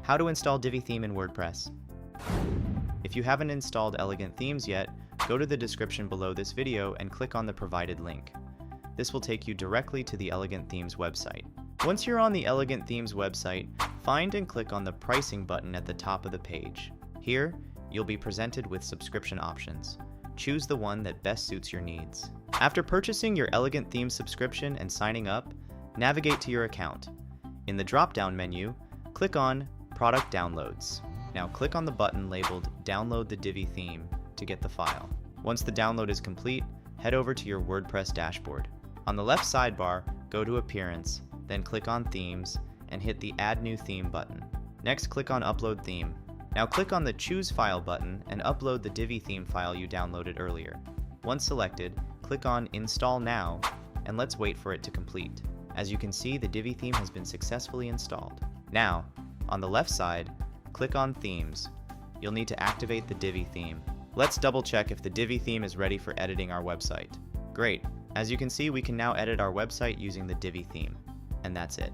How to install Divi theme in WordPress. If you haven't installed Elegant Themes yet, go to the description below this video and click on the provided link. This will take you directly to the Elegant Themes website. Once you're on the Elegant Themes website, find and click on the pricing button at the top of the page. Here, you'll be presented with subscription options. Choose the one that best suits your needs. After purchasing your Elegant Themes subscription and signing up, navigate to your account. In the drop-down menu, click on Product Downloads. Now click on the button labeled Download the Divi theme to get the file. Once the download is complete, head over to your WordPress dashboard. On the left sidebar, go to Appearance, then click on Themes and hit the Add New Theme button. Next, click on Upload Theme. Now click on the Choose File button and upload the Divi theme file you downloaded earlier. Once selected, click on Install Now and let's wait for it to complete. As you can see, the Divi theme has been successfully installed. Now, on the left side, click on Themes. You'll need to activate the Divi theme. Let's double check if the Divi theme is ready for editing our website. Great! As you can see, we can now edit our website using the Divi theme. And that's it.